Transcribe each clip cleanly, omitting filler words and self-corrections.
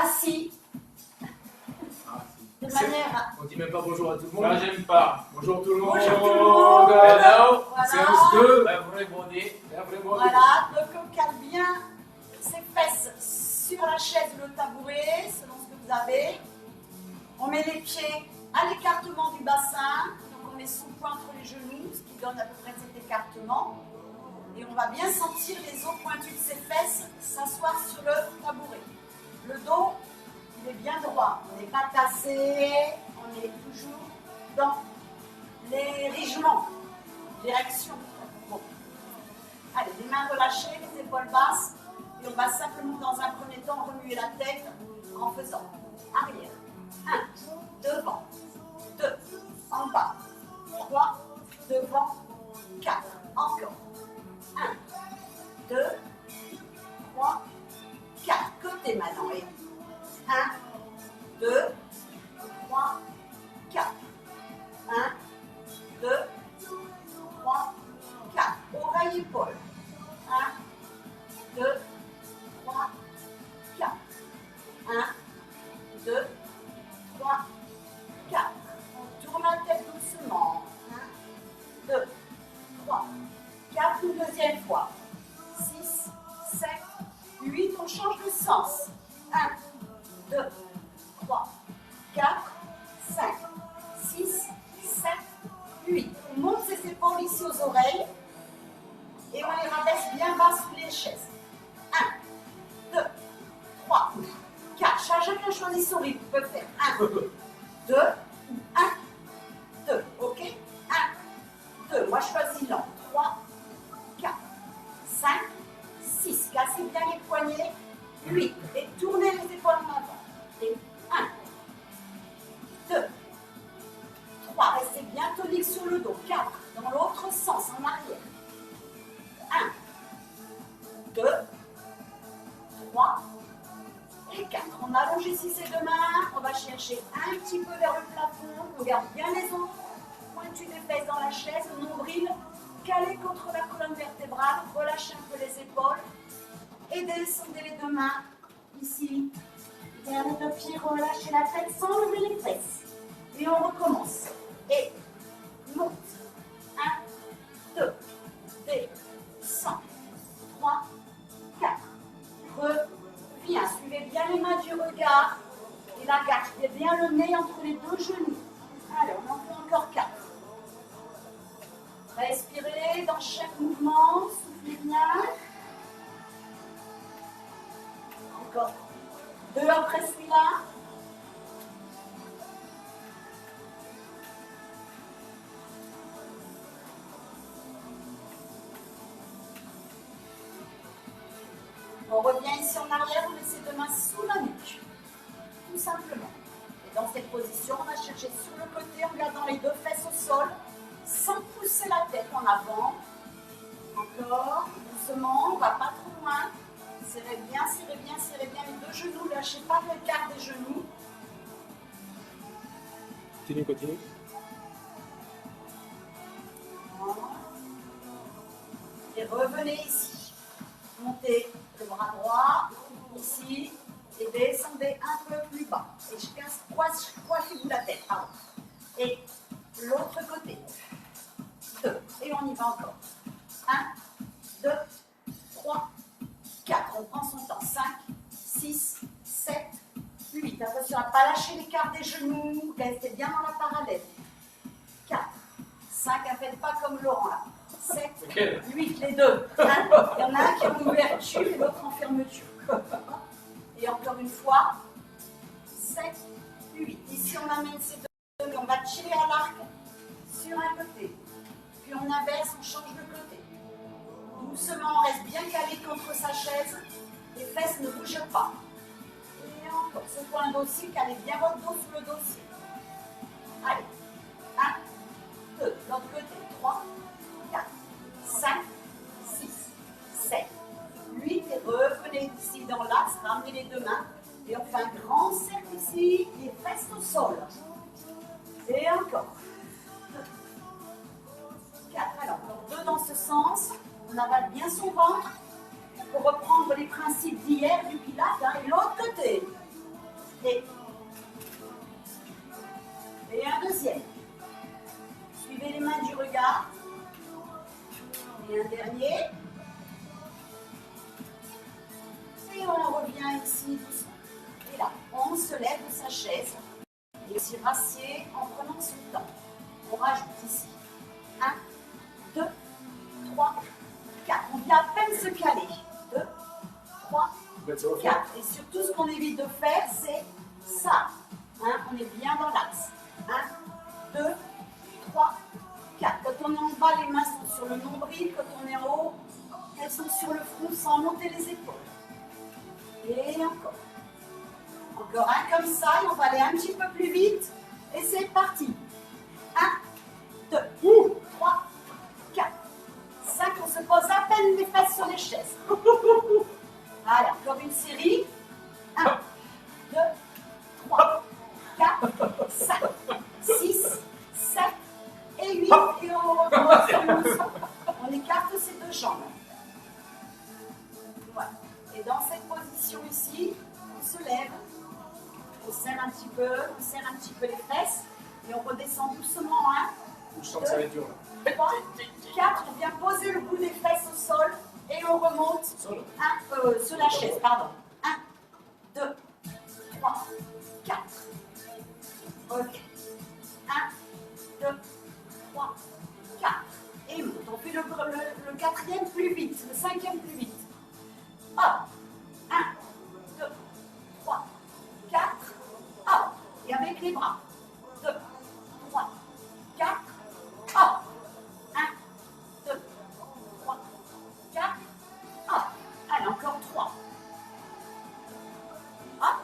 assis, de manière à... On dit même pas bonjour à tout le monde. Ça, j'aime pas. Bonjour tout le monde. Bonjour tout le monde. Hello. Voilà. Séance 2. Everybody. Voilà, donc on cale bien ses fesses sur la chaise ou le tabouret, selon ce que vous avez. On met les pieds à l'écartement du bassin, donc on met son poing entre les genoux, ce qui donne à peu près cet écartement. Et on va bien sentir les os pointus de ses fesses s'asseoir sur le tabouret. Le dos, il est bien droit, on n'est pas tassé, on est toujours dans les rigements, l'érection. Bon. Allez, les mains relâchées, les épaules basses, et on va simplement dans un premier temps remuer la tête en faisant arrière, 1, devant, 2, en bas, 3, devant, 4, encore, 1, 2, 3, 4, côté maintenant, et 1, 2, 3, 4, 1, 2, 3, 4, oreille, épaule, 1, 2, 3, 4, 1, 2, 3, 4, on tourne la tête doucement, 1, 2, 3, 4, une deuxième fois, 6, 7, 8, on change de sens, 1, 2, 3, 4, 5, 6, 7, 8. On monte ses épaules ici aux oreilles et on les rabaisse bien bas sous les chaises. 1, 2, 3, 4. Chacun choisit son rythme. Vous pouvez faire 1, 2, 1, 2. Ok? 1, 2. Moi, je choisis lent. 3, 4, 5, 6. Cassez bien les poignets. 8. Et tournez les épaules en avant. Et 1, 2, 3. Restez bien tonique sur le dos. 4. Dans l'autre sens, en arrière. 1, 2, 3 et 4. On allonge ici ses deux mains. On va chercher un petit peu vers le plafond. On garde bien les os pointus des fesses dans la chaise. Le nombril calé contre la colonne vertébrale. Relâchez un peu les épaules. Et descendez les deux mains ici. Vers les deux pieds, relâchez la tête sans lever les fesses. Et on recommence. Et monte. 1, 2, descend. 3, 4. Reviens. Suivez bien les mains du regard. Et la garde. Suivez bien le nez entre les deux genoux. Allez, on en fait encore 4. Respirez dans chaque mouvement. Soufflez bien. Encore 2 après celui-là. On revient ici en arrière, on met ses deux mains sous la nuque. Tout simplement. Et dans cette position, on va chercher sur le côté en gardant les deux fesses au sol, sans pousser la tête en avant. Encore, doucement, on ne va pas trop loin. Serrez bien les deux genoux, lâchez pas l'écart des genoux. Continue. Et revenez ici. Montez le bras droit, ici, et descendez un peu plus bas. Et coiffez-vous la tête. Pardon. Et l'autre côté. 2. Et on y va encore. 1, 2, 3, 4. On prend son temps. 5, 6, 7, 8. Attention à ne pas lâcher l'écart des genoux. Restez bien dans la parallèle. 4, 5. Ne faites pas comme Laurent là. 7, 8, les deux. Il y en a un qui est en ouverture et l'autre en fermeture. Et encore une fois. 7, 8. Ici, on amène ces deux. On va tirer à l'arc sur un côté. Puis on inverse, on change de côté. Doucement, on reste bien calé contre sa chaise. Les fesses ne bougent pas. Et encore, secouez un dossier, calez bien votre dos sous le dossier. Allez. 1, 2, l'autre côté. 3, 4, 5, 6, 7, 8. Et revenez ici dans l'axe, ramenez les deux mains. Et on fait un grand cercle ici, les fesses au sol. Et encore. 4, alors, 2 dans ce sens. On avale bien son ventre pour reprendre les principes d'hier du pilates. Et l'autre côté. ici, doucement. Et là, on se lève de sa chaise et s'y rassied en prenant son temps. On rajoute ici 1, 2, 3, 4. On vient à peine se caler. 2, 3, 4. Et surtout, ce qu'on évite de faire, c'est ça. Hein, on est bien dans l'axe. 1, 2, 3, 4. Quand on est en bas, les mains sont sur le nombril. Quand on est en haut, elles sont sur le front sans monter les épaules. Et encore. Encore un comme ça. Et on va aller un petit peu plus vite. Et c'est parti. 1, 2, 3, 4, 5. On se pose à peine les fesses sur les chaises. Allez, encore une série. 1, 2, 3, 4, 5, 6, 7 et 8. Et on recommence sur le mousson. On écarte ces deux jambes. Voilà. Et dans cette position ici, on se lève, on serre un petit peu, les fesses et on redescend doucement. 1, Je sens que ça va être dur là. 3, 4. On vient poser le bout des fesses au sol et on remonte sur la chaise. Pardon. 1, 2, 3, 4. Ok. 1, 2, 3, 4. Et monte. On fait le quatrième plus vite, le cinquième plus vite. Hop. 1, 2, 3, 4. Hop. Et avec les bras. 2, 3, 4. Hop. 1, 2, 3, 4. Hop. Allez, encore 3. Hop.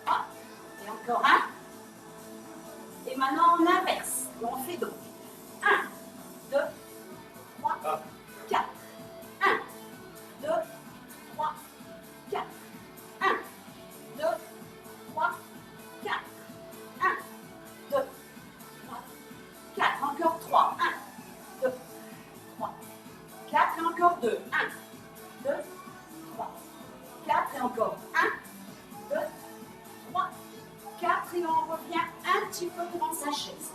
1. Hop. Et encore 1. Et maintenant, on inverse. Et on fait donc 1, 2, 3, 4. 1, 2, 3, 4. 1, 2, 3, 4. 1, 2, 3, 4. Encore 3. 1, 2, 3, 4. Et encore 2. 1, 2, 3, 4. Et encore 1, 2, 3, 4. Et on revient un petit peu devant sa chaise.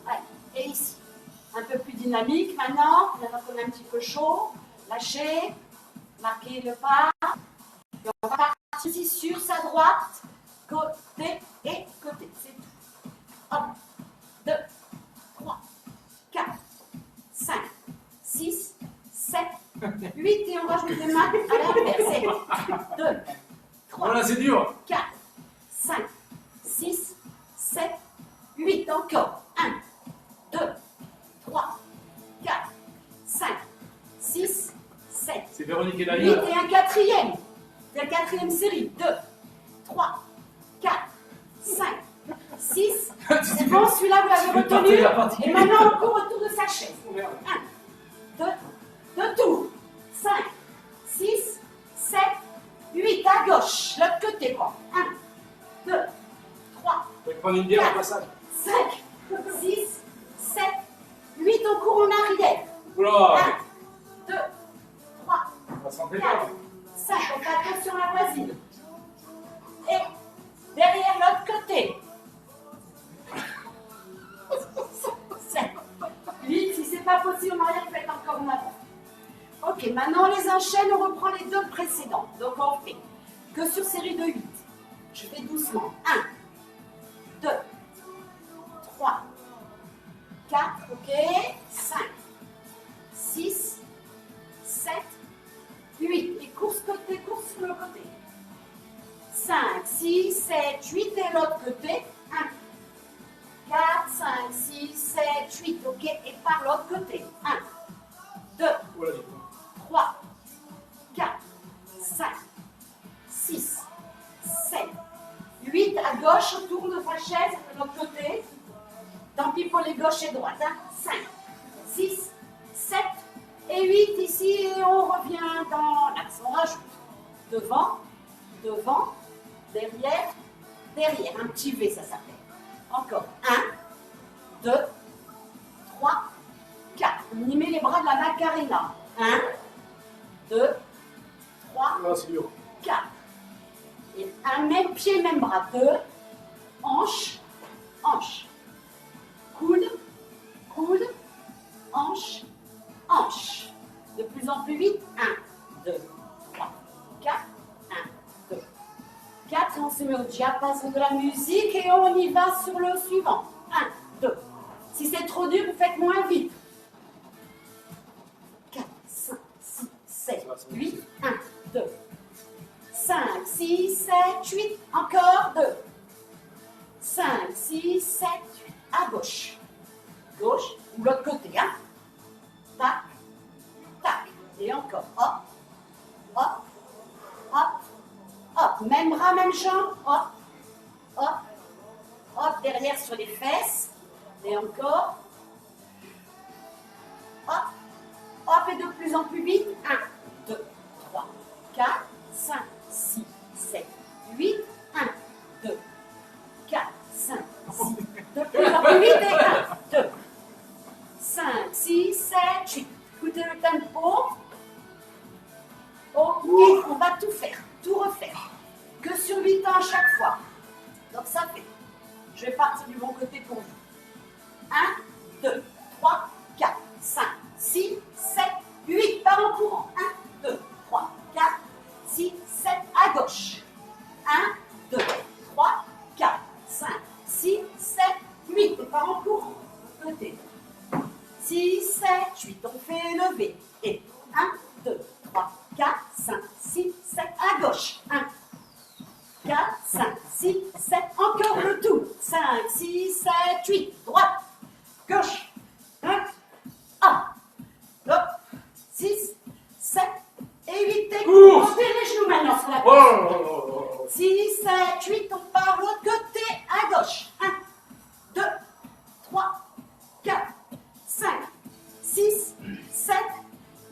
Allez. Et ici. Un peu plus dynamique maintenant qu'on est un petit peu chaud, lâchez, marquez le pas, et on va partir ici sur sa droite, côté et côté, c'est tout. Hop, 2, 3, 4, 5, 6, 7, 8, et on rajoute les mains à l'inverse. 2, 3, Voilà, c'est dur. 4, 5, 6, 7, 8, encore. 1, 2, 3, 4, 5, 6, 7, C'est Véronique et 8 Daniel. et un quatrième. C'est la quatrième série. 2, 3, 4, 5, 6. C'est bon, celui-là vous l'avez retenu. Et maintenant on court autour de sa chaise. 1, 2, 2 tours. 5, 6, 7, 8 à gauche. L'autre côté quoi. 1, 2, 3, On va prendre une bière au passage. 5, 6, 7, 8, on court en arrière. Oula. 1, 2, 3, On va se rentrer 4, pas. 5, on fait attention à la voisine. Et derrière l'autre côté. 7, 8, si c'est pas possible, en arrière, faites encore en avant. Ok, maintenant on les enchaîne, on reprend les deux précédents. Donc on fait que sur série de 8. Je fais doucement. 1, 2, 3, 4, ok, 5, 6, 7, 8. Et course côté, course sur le côté. 5, 6, 7, 8 et l'autre côté. 1, 4, 5, 6, 7, 8, ok, et par l'autre côté. 1, 2, Oula, 3, 4, 5, 6, 7, 8 à gauche autour de sa chaise, de l'autre côté. Tant pis pour les gauches et droites. 5, 6, 7 et 8 ici et on revient dans l'axe. On rajoute devant, devant, derrière, derrière. Un petit V ça s'appelle. Encore 1, 2, 3, 4. On y met les bras de la Macarena. 1, 2, 3, Là, c'est dur. 4. Et un même pied, même bras. 2, hanche, hanche. Coude, coude, hanche, hanche. De plus en plus vite. 1, 2, 3, 4. 1, 2, 4. Et on se met au diapason de la musique et on y va sur le suivant. 1, 2. Si c'est trop dur, vous faites moins vite. 4, 5, 6, 7, 8. 1, 2, 5, 6, 7, 8. Encore 2. 5, 6, 7, 8. À gauche. Gauche ou l'autre côté. Hein? Tac, tac. Et encore. Hop, hop, hop, hop. Même bras, même jambe. Hop, hop, hop. Derrière sur les fesses. Et encore. Hop, hop. Et de plus en plus vite. 1, 2, 3, 4, 5, 6, 7, 8. 1, 2, 4, 5, 6. De plus en plus vite. Et 1, 2, 5, 6, 7, 8. Écoutez le tempo. Ok, on va tout faire, tout refaire. Que sur 8 ans à chaque fois. Donc ça fait. Je vais partir du bon côté pour vous. 1, 2, 3, 4, 5, 6, 7, 8. Par en courant. 1, 2, 3, 4, 6, 7. À gauche. 1, 2, 3, 4, 5, 6, 7, 8. Et par en courant. Côté. 6, 7, 8. On fait lever. Et 1, 2, 3, 4, 5, 6, 7. À gauche. 1, 4, 5, 6, 7. Encore le tout. 5, 6, 7, 8. Droite. Gauche. 1, 2, 6, 7 et 8. Et montez les genoux maintenant sur la gauche. 6, 7, 8. On part l'autre côté. À gauche. 1, 2, 3, 4, 5, 6, 7,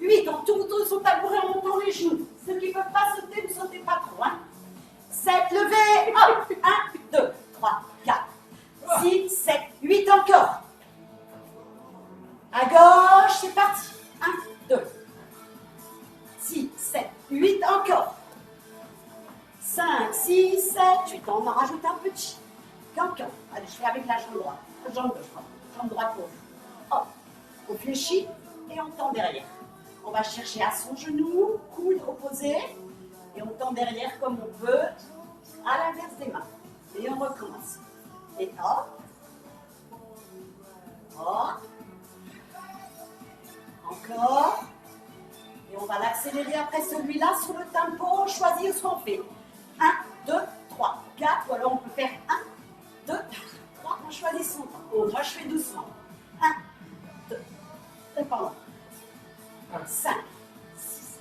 8. On tourne autour de son tabouret en montant les genoux. Ceux qui ne peuvent pas sauter, ne sautez pas trop. 7, levez. Hop. 1, 2, 3, 4, 6, 7, 8. Encore. À gauche, c'est parti. 1, 2, 6, 7, 8. Encore. 5, 6, 7, 8. On en rajoute un petit. Encore. Allez, je fais avec la jambe droite. La jambe gauche. Jambe droite pour vous. Hop. On fléchit et on tend derrière. On va chercher à son genou, coude opposé. Et on tend derrière comme on peut, à l'inverse des mains. Et on recommence. Et hop. Hop. Encore. Et on va l'accélérer après celui-là sur le tempo. Choisir ce qu'on fait. 1, 2, 3, 4. Ou alors on peut faire 1, 2, 3. On choisit son temps. Oh, moi je fais doucement. 1, 2, pardon. 5, 6,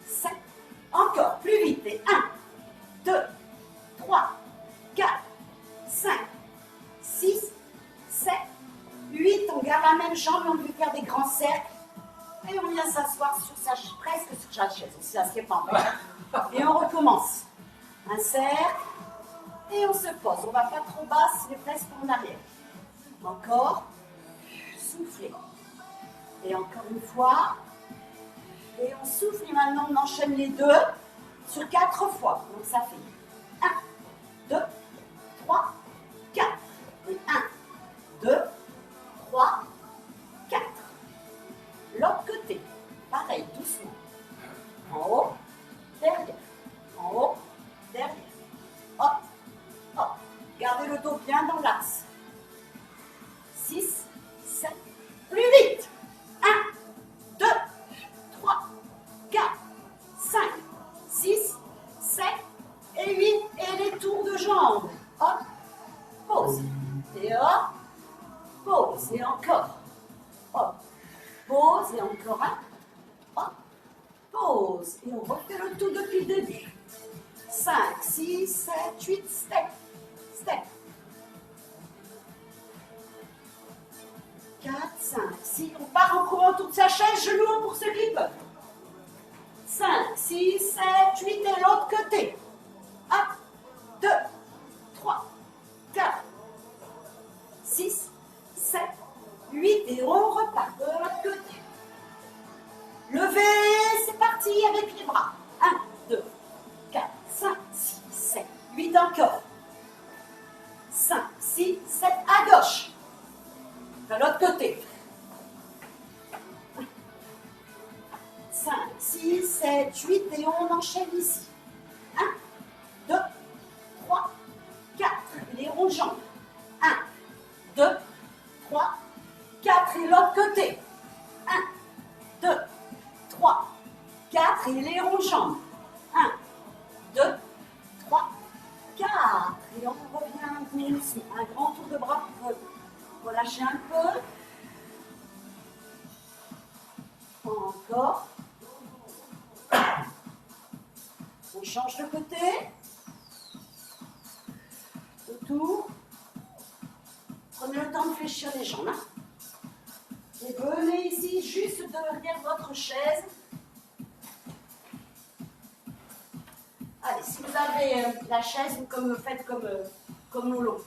7. Encore plus vite. Et 1, 2, 3, 4, 5, 6, 7, 8. On garde la même jambe et on peut faire des grands cercles. Et on vient s'asseoir sur presque sur sa chaise. On ne s'assied pas encore. Et on recommence. Un cercle. Et on se pose. On ne va pas trop bas, les fesses en arrière. Encore. Soufflez. Et encore une fois. Et on souffle. Et maintenant, on enchaîne les deux sur 4 fois. Donc ça fait 1, 2, 3, 4. Et 1, 2, 3, 4. L'autre côté. Pareil, doucement. En haut, derrière. En haut, derrière. Hop, hop. Gardez le dos bien dans l'axe. 6, 7. Plus vite. 1, 2, 3, 4, 5, 6, 7 et 8. Et les tours de jambes. Hop, pause. Et hop, pause. Et encore. Hop, pause. Et encore un. Hop, pause. Et on refait le tout depuis le début. 5, 6, 7, 8. Step, step. 4, 5, 6. On part en courant autour de sa chaise, genoux pour ceux qui peuvent. 5, 6, 7, 8 et l'autre côté. 1, 2, 3, 4, 6, 7, 8 et on repart de l'autre côté. Levez, c'est parti avec les bras. 1, 2, 4, 5, 6, 7, 8 encore. 5, 6, 7 à gauche. De l'autre côté. 5, 6, 7, 8 et on enchaîne ici. 1, 2, 3, 4. Les ronds de jambes. 1, 2, 3, 4 et l'autre côté. 1, 2, 3, 4 et les ronds de jambes. 1, 2, 3, 4. Et on revient ici. Un grand tour de bras pour relâcher un peu. Encore. On change de côté. Autour. Prenez le temps de fléchir les jambes. Et venez ici, juste derrière votre chaise. Allez, si vous avez la chaise, vous faites comme Lolo.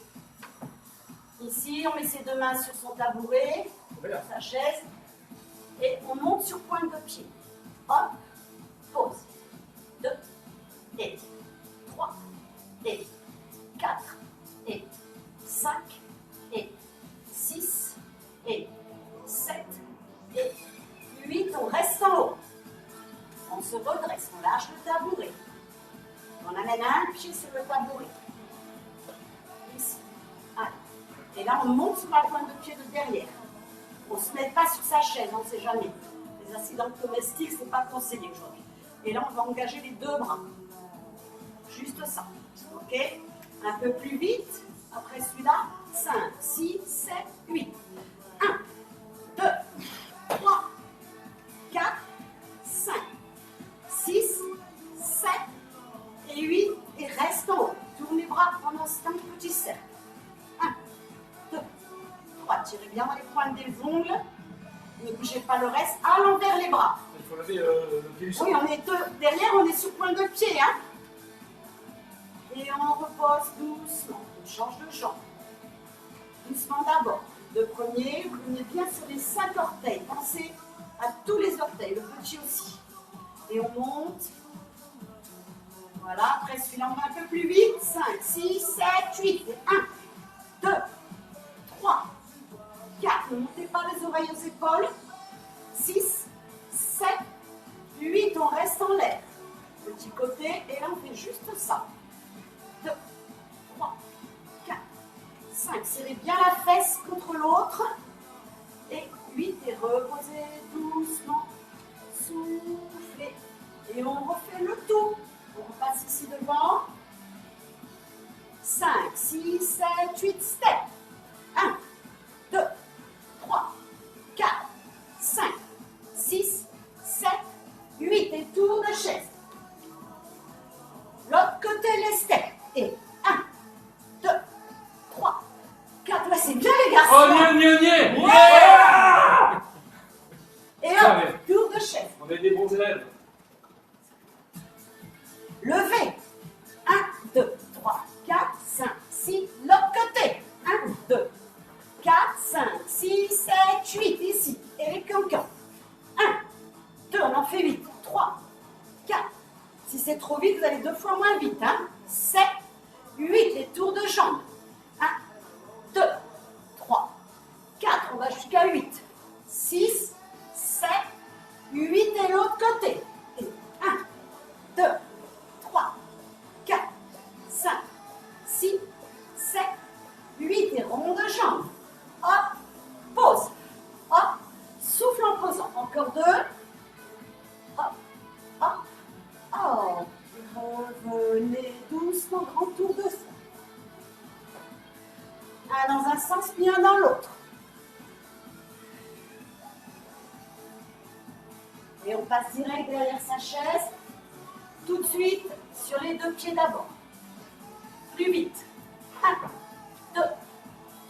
Ici, on met ses deux mains sur son tabouret, sur sa chaise. Et on monte sur pointe de pied. Hop, pause. 2, et 3, et 4, et 5, et 6, et 7, et 8. On reste en haut. On se redresse, on lâche le tabouret. On amène un pied sur le tabouret. Ici. Allez. Et là, on monte sur la pointe de pied de derrière. On ne se met pas sur sa chaise, on ne sait jamais. Les accidents domestiques, ce n'est pas conseillé aujourd'hui. Et là, on va engager les deux bras. Juste ça. OK? Un peu plus vite. Après celui-là, 5, 6, 7, 8. 1, 2, 3, 4, 5, 6, 7 et 8. Et reste en haut. Tourne les bras pendant 5 petits cercles. 1, 2, 3. Tirez bien dans les pointes des ongles. Ne bougez pas le reste. À l'envers les bras. Il faut lever le pied du sol. Oui, on est derrière, on est sur pointe de pied. Hein. Et on repose doucement. On change de jambe. Doucement d'abord. Le premier, vous venez bien sur les 5 orteils. Pensez à tous les orteils, le petit aussi. Et on monte. Voilà, après celui-là, on va un peu plus vite. 5, 6, 7, 8. 1, 2, 3, 4. Ne montez pas les oreilles aux épaules. 6, 7, 8. On reste en l'air. Petit côté. Et là, on fait juste ça. 2, 3, 4, 5. Serrez bien la fesse contre l'autre. Et 8. Et reposez doucement. Soufflez. Et on refait le tout. On repasse ici devant. 5, 6, 7, 8. Step. 1, 2, 3, 4, 5, 6, 7, 8. Et tour de chaise. L'autre côté, les steps. Et 1, 2, 3, 4. Là, c'est bien, les garçons. Oh, gna. Yeah. Et hop, Allez. tour de chaise. On est des bons élèves. Levez. 1, 2, 3, 4, 5, 6. L'autre côté. 1, 2, 4, 5, 6, 7, 8. Ici. Et les cancans. 1, 2, on en fait 8. 3, 4. Si c'est trop vite, vous allez 2 fois moins vite. 7, 8. Les tours de jambes. 1, 2, 3, 4. On va jusqu'à 8. 6, 7, 8. Et l'autre côté. Et 1, 2, 3, 4, 5, 6, 7, 8. Et rond de jambes. Hop, pause. Hop, souffle en posant. Encore 2. Hop, hop, hop. Revenez doucement, grand tour de ça. Un dans un sens, puis un dans l'autre. Et on passe direct derrière sa chaise. Tout de suite, sur les 2 pieds d'abord. Plus vite. 1, 2,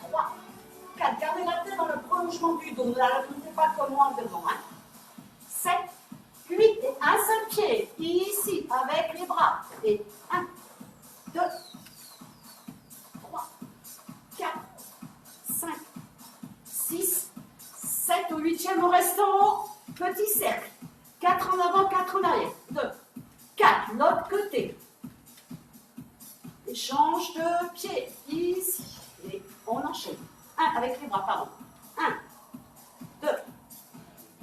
3, 4. Gardez la tête dans le prolongement du dos. Ne la montez pas comme moi en devant. 7, 8. Et un seul pied. Ici, avec les bras. Et 1, 2, 3, 4, 5, 6, 7. Au 8e, on reste en haut. Petit cercle. 4 en avant, 4 en arrière. 2, 4. L'autre côté. Échange de pied. Ici. Et on enchaîne. 1 avec les bras, pardon. 1, 2,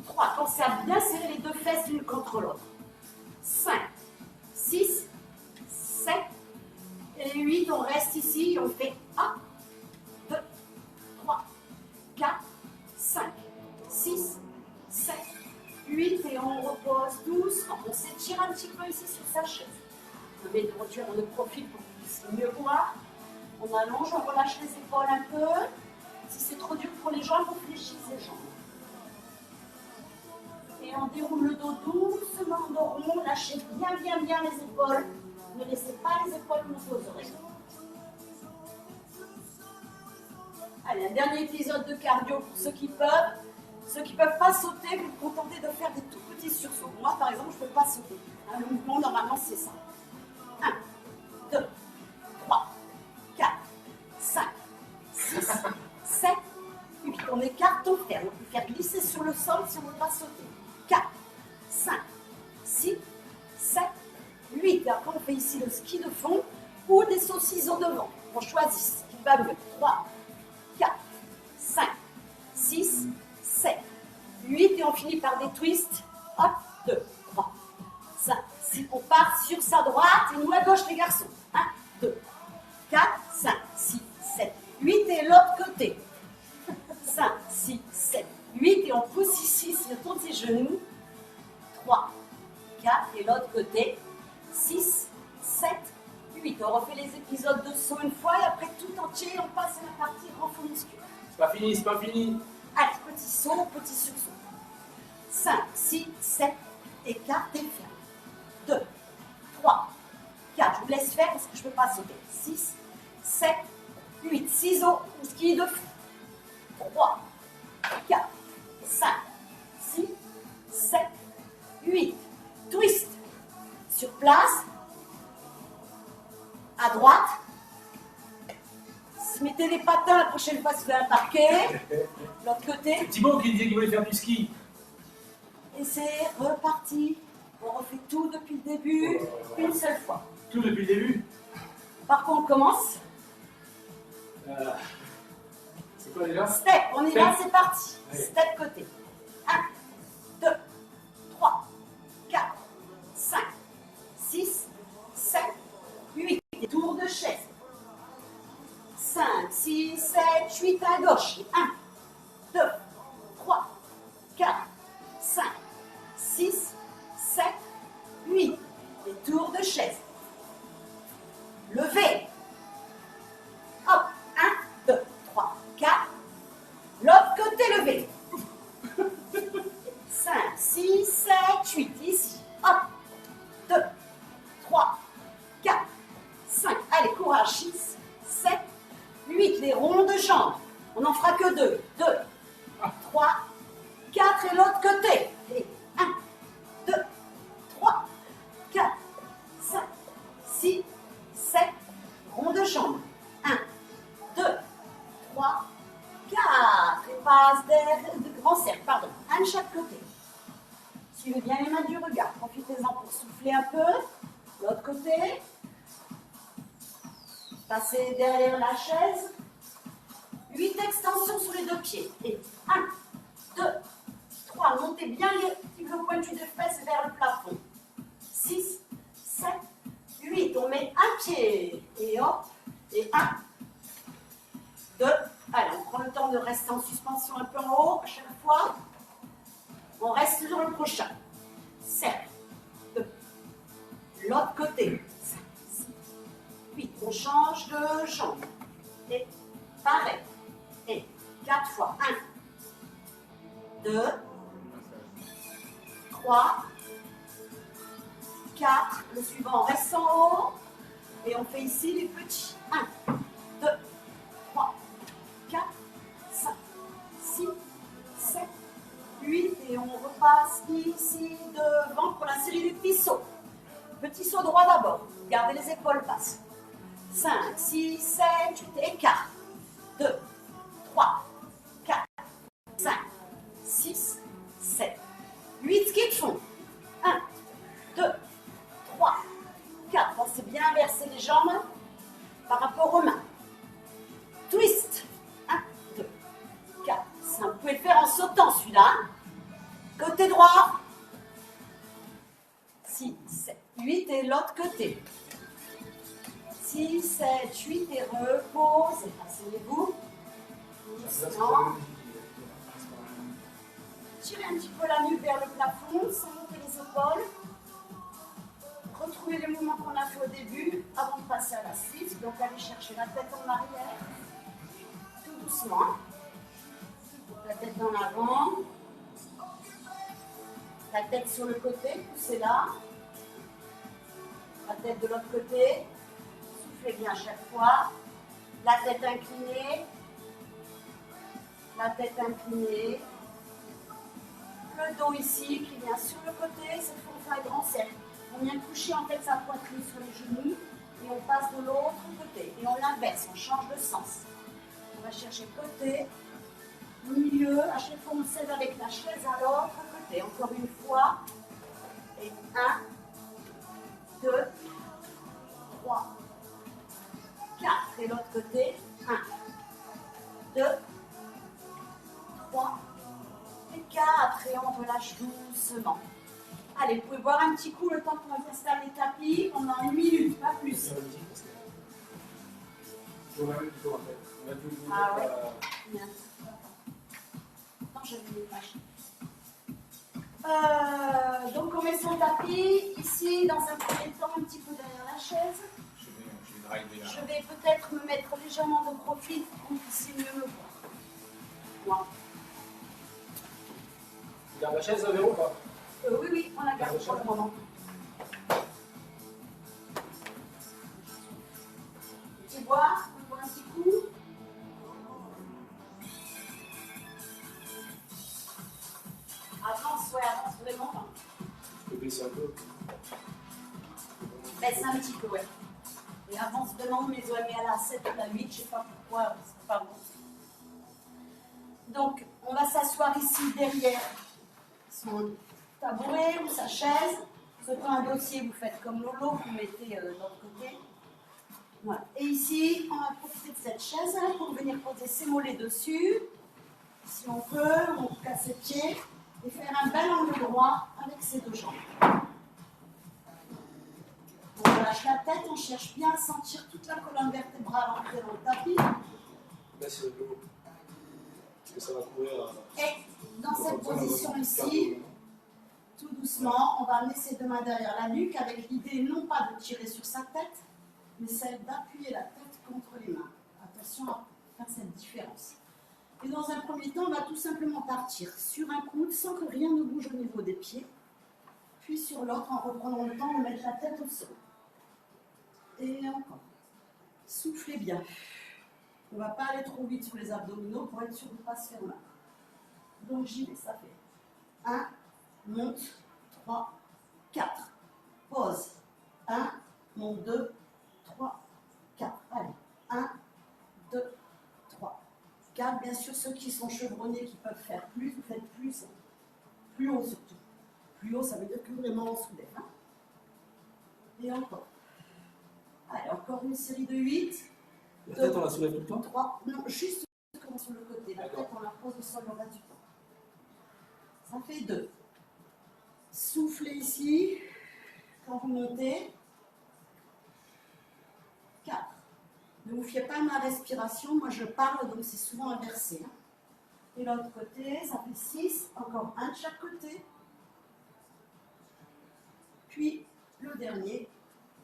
3. Pensez à bien serrer les 2 fesses d'une l'une contre l'autre. 5, 6, 7 et 8. On reste ici et on fait 1, 2, 3, 4, 5, 6, 7, 8 et on repose doucement. On s'étire un petit peu ici sur sa chaise. On met de retour, on le profil pour que vous puissiez mieux voir. On allonge, on relâche les épaules un peu. Si c'est trop dur pour les jambes, on fléchit les jambes. Et on déroule le dos doucement en dos rond. Lâchez bien les épaules. Ne laissez pas les épaules monter aux oreilles. Allez, un dernier épisode de cardio pour ceux qui peuvent. Ceux qui ne peuvent pas sauter, vous vous contentez de faire des tout petits sursauts. Moi, par exemple, je ne peux pas sauter. Le mouvement, normalement, c'est ça. 1, 2, 3, 4, 5, 6, 7, 8. On écarte, on ferme. On peut faire glisser sur le sol si on ne veut pas sauter. 4, 5, 6, 7, 8. Et après, on fait ici le ski de fond ou des saucisses au devant. On choisit ce qui va mieux. 3, 4, 5, 6, 7, 8. Et on finit par des twists. Hop, 2, 3, 5, 6. On part sur sa droite et nous à gauche, les garçons. 1, 2, 4, 5, 6, 7, 8. Et l'autre côté. 5, 6, 7, 8. Et on pousse ici, si on tourne ses genoux. 3, 4. Et l'autre côté. 6, 7, 8. On refait les épisodes de saut une fois et après tout entier, on passe à la partie renfort musculaire. C'est pas fini, c'est pas fini. Allez, petit saut, petit sursaut. 5, 6, 7, écarte et ferme. 2, 3, 4. Je vous laisse faire parce que je ne peux pas sauter. 6, 7, 8. Ciseaux ou ski de fou. 3, 4, 5, 6, 7, 8. Twist. Sur place. À droite. Mettez les patins la prochaine fois si vous avez un parquet. L'autre côté. C'est Thibaut qui disait qu'il voulait faire du ski. Et c'est reparti. On refait tout depuis le début, une seule fois. Tout depuis le début. Par contre, on commence. C'est quoi déjà? Step, on y va, Step. c'est parti. Allez. Step côté. 1, 2, 3, 4, 5, 6, 7, 8. Et tour de chaise. 5, 6, 7, 8 à gauche. 1, 2, 3, 4, 5, 6, 7, 8. Et tour de chaise. Levez. Hop. 1, 2, 3, 4. L'autre côté levé. 5, 6, 7, 8. Ici. Hop. 2, 3, 4, 5. Allez, courage. 6, 7, 8. Les ronds de jambes. On n'en fera que 2. 2, 3, 4. Et l'autre côté. Et 1, 2, 3, 4, 5, 6, 7. Ronds de jambes. 1, 2, 3, 4. Et passe de grand cercle. Pardon. Un de chaque côté. Suivez bien les mains du regard. Profitez-en pour souffler un peu. L'autre côté. Passez derrière la chaise. 8 extensions sur les deux pieds. Et 1, 2, 3. Montez bien le pointu des fesses vers le plafond. 6, 7, 8. On met un pied. Et hop. Et 1, 2. Allez, on prend le temps de rester en suspension un peu en haut à chaque fois. On reste sur le prochain. Cercle. 2. L'autre côté. 5, 6, 8. On change de jambe. Et pareil. Et 4 fois. 1, 2, 3, 4. Le suivant, on reste en haut. Et on fait ici les petits. 1, 2, 3, 4, 5, 6, 7, 8. Et on repasse ici devant pour la série des petits sauts. Petit saut droit d'abord. Gardez les épaules basses. 5, 6, 7, 8. Écart. 2, 3, 4, 5, 6, 7, 8. Ski de fond. 1, 2, 3, 4. Pensez bien inverser les jambes par rapport aux mains. Twist. 1, 2, 4, 5. Vous pouvez le faire en sautant celui-là. Côté droit. 6, 7, 8 et l'autre côté. 6, 7, 8 et repose. Asseyez-vous. Doucement. Tirez un petit peu la nuque vers le plafond sans monter les épaules. Retrouvez les mouvements qu'on a fait au début avant de passer à la suite. Donc allez chercher la tête en arrière. Tout doucement. La tête en avant. La tête sur le côté, poussez-la. La tête de l'autre côté. Soufflez bien à chaque fois. La tête inclinée. La tête inclinée. Le dos ici qui vient sur le côté. Cette fois, on fait un grand cercle. On vient coucher en fait sa poitrine sur les genoux. Et on passe de l'autre côté. Et on inverse, on change de sens. On va chercher côté, milieu. À chaque fois, on cède avec la chaise à l'autre côté. Encore une fois. Et 1, 2, 3, 4. Et l'autre côté. 1, 2, 3 et 4. Et on relâche doucement. Allez, vous pouvez boire un petit coup le temps qu'on va installer le tapis pendant 1 minute, pas plus. Ah ouais. Bien. Attends, je vais une image. Donc on met son tapis ici dans un premier temps un petit peu derrière la chaise. Je vais peut-être me mettre légèrement de profil pour que vous puissiez mieux me voir. Voilà. Tu gardes la chaise, Véro, ou pas? Oui, oui, on la garde pour le moment. Tu vois, on boit un petit coup. Avance, ouais, avance vraiment. Je peux baisser un peu. Baisse un petit peu, ouais. Et avance vraiment, mais ouais, mais à la 7 ou à la 8, je sais pas pourquoi, c'est pas bon. Donc, on va s'asseoir ici derrière son tabouret ou sa chaise. Surtout un dossier, vous faites comme Lolo, vous mettez de l'autre côté. Voilà. Et ici, on va profiter de cette chaise hein, pour venir poser ses mollets dessus. Si on peut, on casse ses pieds et faire un bel angle droit avec ses deux jambes. On relâche la tête, on cherche bien à sentir toute la colonne vertébrale entrer dans le tapis. Là, c'est le dos. Parce que ça va couvrir. Et dans cette position ici, tout doucement, on va amener ses deux mains derrière la nuque avec l'idée non pas de tirer sur sa tête, mais celle d'appuyer la tête contre les mains. Attention à faire cette différence. Et dans un premier temps, on va tout simplement partir sur un coude sans que rien ne bouge au niveau des pieds, puis sur l'autre en reprenant le temps de mettre la tête au sol. Et encore. Soufflez bien. On ne va pas aller trop vite sur les abdominaux pour être sûr de ne pas se faire mal. Donc j'y vais, ça fait 1, monte, 3, 4. Pause. 1, monte, 2, 3, 4. Allez. 1, 2, 3, 4. Bien sûr, ceux qui sont chevronnés, qui peuvent faire plus, vous faites plus. Plus haut surtout. Plus haut, ça veut dire que vraiment on soulève. Hein. Et encore. Allez, encore une série de 8. La tête, on la soulève tout le temps? 3. Non, juste comme sur le côté. La tête, on la pose au sol le reste du temps. Ça fait 2. Soufflez ici. Quand vous montez. 4. Ne vous fiez pas à ma respiration. Moi, je parle, donc c'est souvent inversé. Hein. Et l'autre côté, ça fait 6. Encore un de chaque côté. Puis, le dernier,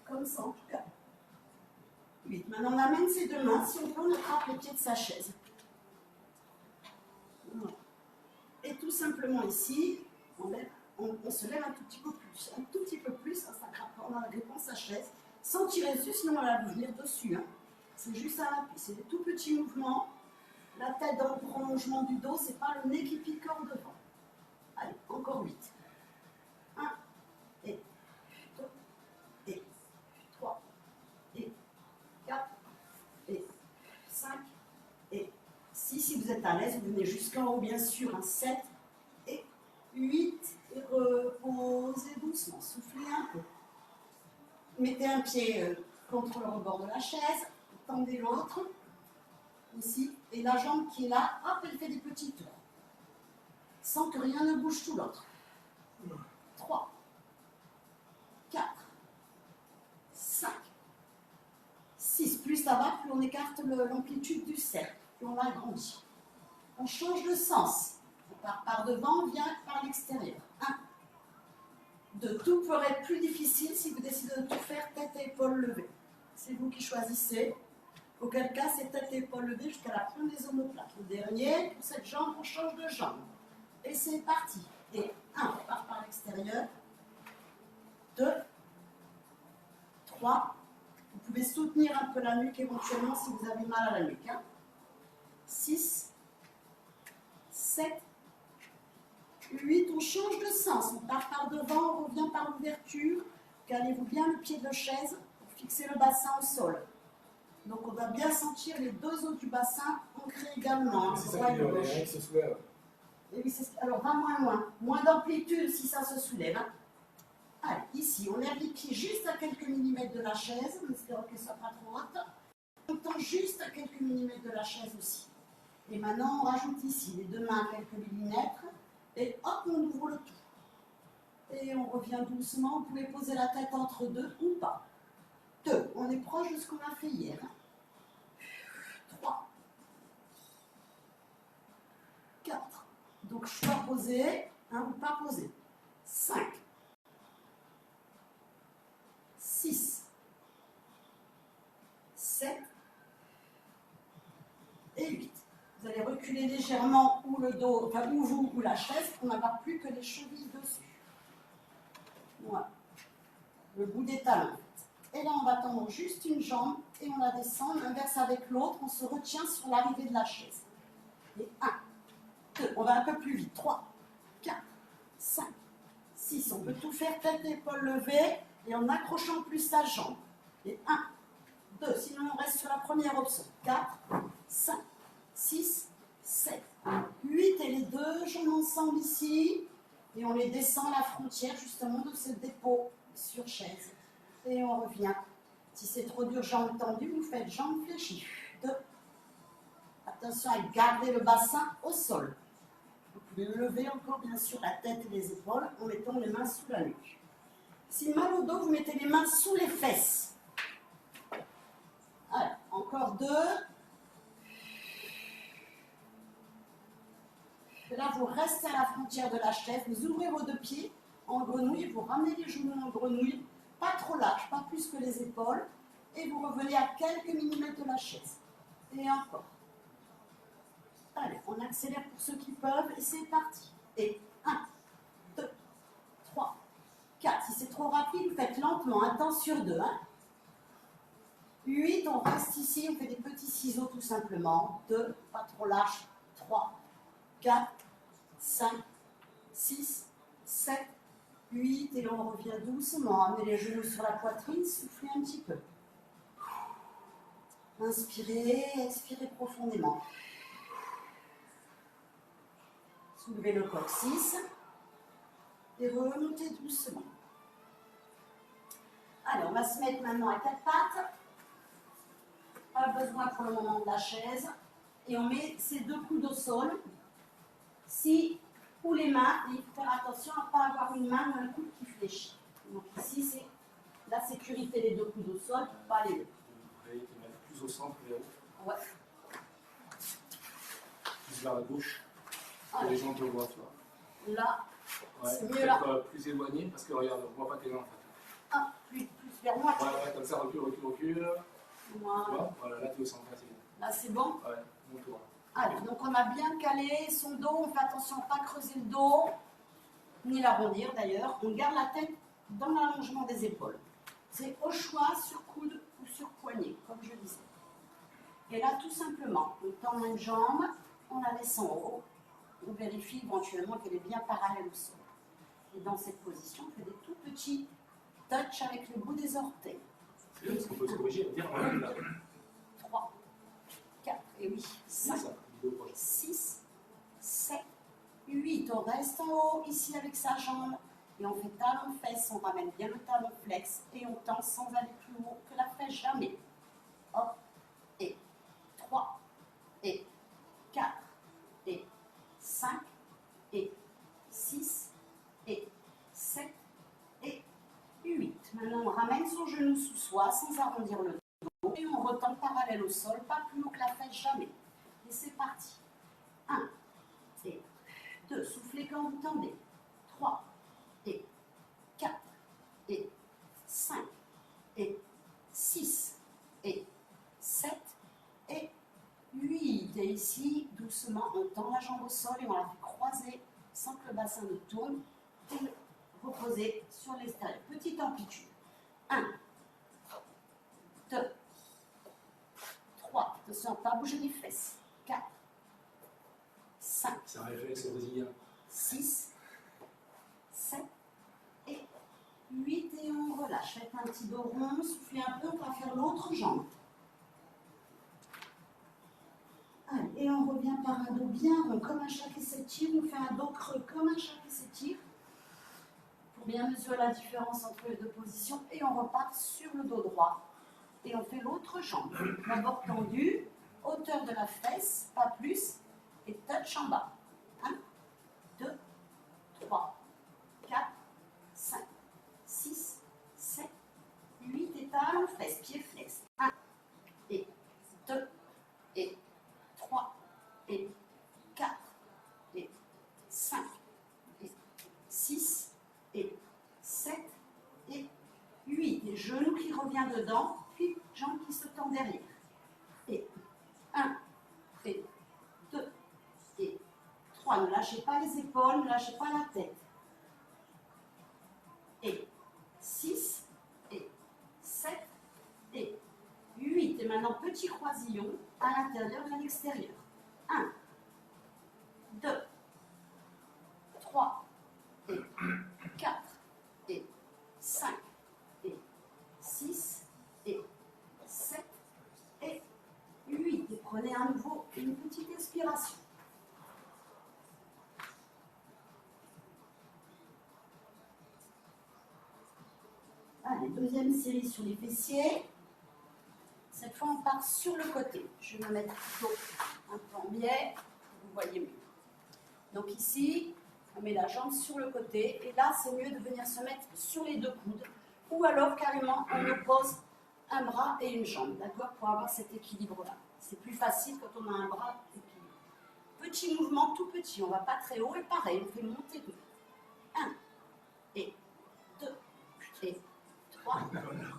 comme ça, en tout cas. 8. Maintenant, on amène ses deux mains. Si on peut, on attrape les pieds de sa chaise. Voilà. Et tout simplement ici, on se lève un tout petit peu plus. Un tout petit peu plus, ça s'attrape. On a la réponse sa chaise. Sans tirer dessus, sinon on va venir dessus. Hein. C'est juste un appui. C'est des tout petits mouvements. La tête dans le prolongement du dos, c'est pas le nez qui pique en devant. Allez, encore 8. 1, et 2, et 3, et 4, et 5, et 6. Si vous êtes à l'aise, vous venez jusqu'en haut, bien sûr. Hein, 7, et 8, et reposez doucement. Soufflez un peu. Mettez un pied contre le rebord de la chaise. Tendez l'autre. Ici. Et la jambe qui est là, hop, elle fait des petits tours. Sans que rien ne bouge tout l'autre. 3, ça va, plus on écarte l'amplitude du cercle, plus on l'agrandit. On change de sens. On part par devant, on vient par l'extérieur. 1, 2. Tout peut être plus difficile si vous décidez de tout faire tête et épaules levées. C'est vous qui choisissez. Auquel cas, c'est tête et épaules levées jusqu'à la pointe des omoplates. Le dernier, pour cette jambe, on change de jambe. Et c'est parti. Et 1, on part par l'extérieur. 2, 3. Vous pouvez soutenir un peu la nuque éventuellement si vous avez mal à la nuque. 6, 7, 8. On change de sens. On part par devant, on revient par l'ouverture. Calez-vous bien le pied de la chaise pour fixer le bassin au sol. Donc on va bien sentir les deux os du bassin ancrés également. C'est ça qui est se soulève. Et oui, alors va moins loin. Moins d'amplitude si ça se soulève. Allez, ici, on lève les pieds juste à quelques millimètres de la chaise, en espérant qu'elle ne soit pas trop haute. On tend juste à quelques millimètres de la chaise aussi. Et maintenant, on rajoute ici les deux mains à quelques millimètres. Et hop, on ouvre le tout. Et on revient doucement. Vous pouvez poser la tête entre deux ou pas. 2. On est proche de ce qu'on a fait hier. 3. 4. Donc, choix posé, ou pas posé. 5. 6. 7. Et 8. Vous allez reculer légèrement ou le dos, enfin ou vous ou la chaise pour n'avoir plus que les chevilles dessus. Voilà. Le bout des talons. Et là, on va tendre juste une jambe et on la descend, on inverse avec l'autre, on se retient sur l'arrivée de la chaise. Et 1, 2, on va un peu plus vite. 3, 4, 5, 6. On peut tout faire tête et épaules levées et en accrochant plus sa jambe. Et 1, 2, sinon on reste sur la première option. 4, 5, 6, 7, 8 et les deux jambes ensemble ici. Et on les descend à la frontière justement de ce dépôt sur chaise. Et on revient. Si c'est trop dur, jambes tendues, vous faites jambes fléchies. 2. Attention à garder le bassin au sol. Vous pouvez lever encore bien sûr la tête et les épaules en mettant les mains sous la nuque. Si mal au dos, vous mettez les mains sous les fesses. Allez, encore 2. Et là, vous restez à la frontière de la chaise, vous ouvrez vos deux pieds en grenouille, vous ramenez les genoux en grenouille, pas trop large, pas plus que les épaules, et vous revenez à quelques millimètres de la chaise. Et encore. Allez, on accélère pour ceux qui peuvent, et c'est parti. Et 1, 2, 3, 4. Si c'est trop rapide, vous faites lentement, un temps sur 2. 8, on reste ici, on fait des petits ciseaux tout simplement. 2, pas trop large. 3, 4, 5, 6, 7, 8, et on revient doucement. Amenez les genoux sur la poitrine, soufflez un petit peu. Inspirez, expirez profondément. Soulevez le coccyx et remontez doucement. Allez, on va se mettre maintenant à quatre pattes. Pas besoin pour le moment de la chaise. Et on met ses deux coudes au sol. Si, ou les mains, et il faut faire attention à ne pas avoir une main ou un coude qui fléchit. Donc ici, c'est la sécurité des deux coudes au sol, pas les deux. Vous allez te mettre plus au centre, vers haut. Ouais. Plus vers la gauche. Que les gens te voient, tu vois. Là, ouais, c'est mieux là. Plus éloigné, parce que regarde, on ne voit pas tes mains en fait. Ah, plus vers moi. Ouais, comme ça, recule. Voilà. Voilà, là tu es au centre, là c'est bon. Là, c'est bon. Ouais, bon tour. Allez, donc on a bien calé son dos, on fait attention à ne pas creuser le dos, ni l'arrondir d'ailleurs. On garde la tête dans l'allongement des épaules. C'est au choix sur coude ou sur poignet, comme je disais. Et là, tout simplement, on tend une jambe, on la laisse en haut, on vérifie éventuellement qu'elle est bien parallèle au sol. Et dans cette position, on fait des tout petits touch avec le bout des orteils. C'est bien, parce qu'on peut se corriger et dire on là. 3, 4, et oui, 5. 6, 7, 8. On reste en haut ici avec sa jambe et on fait talon-fesse. On ramène bien le talon flex et on tend sans aller plus haut que la fesse jamais. Hop, et 3, et 4, et 5, et 6, et 7, et 8. Maintenant, on ramène son genou sous soi sans arrondir le dos. Et on retend parallèle au sol, pas plus haut que la fesse, jamais. Et c'est parti. 1 et 2, soufflez quand vous tendez. 3 et 4 et 5 et 6 et 7 et 8. Et ici, doucement, on tend la jambe au sol et on la fait croiser sans que le bassin ne tourne et le reposer sur l'extérieur. Petite amplitude. 1, 2, 3. Attention, pas bouger les fesses. 4, 5. C'est un réflexe brésilien. 6, 7 et 8 et on relâche. Faites un petit dos rond, soufflez un peu, on va faire l'autre jambe. Allez, et on revient par un dos bien rond, comme un chat qui s'étire. On fait un dos creux, comme un chat qui s'étire. Pour bien mesurer la différence entre les deux positions. Et on repart sur le dos droit. Et on fait l'autre jambe. D'abord tendue, hauteur de la fesse, pas plus, et touch en bas. 1, 2, 3, 4, 5, 6, 7, 8, étale, fesse, pied flex. 1, et 2, et 3, et 4, et 5, et 6, et 7, et 8. Et genou qui revient dedans, puis jambes qui se tendent derrière. Et 1, et 2, et 3. Ne lâchez pas les épaules, ne lâchez pas la tête. Et 6, et 7, et 8. Et maintenant, petit croisillon à l'intérieur et à l'extérieur. 1, 2, 3, et 4, et 5, et 6, et 7, et 8. Et prenez à nouveau une petite expiration. Allez, deuxième série sur les fessiers. Cette fois, on part sur le côté. Je vais me mettre plutôt un peu en biais, vous voyez mieux. Donc ici, on met la jambe sur le côté. Et là, c'est mieux de venir se mettre sur les deux coudes. Ou alors, carrément, on oppose un bras et une jambe, d'accord, pour avoir cet équilibre-là. C'est plus facile quand on a un bras équilibré. Petit mouvement, tout petit. On ne va pas très haut. Et pareil, on fait monter deux. 1, et 2, et 3,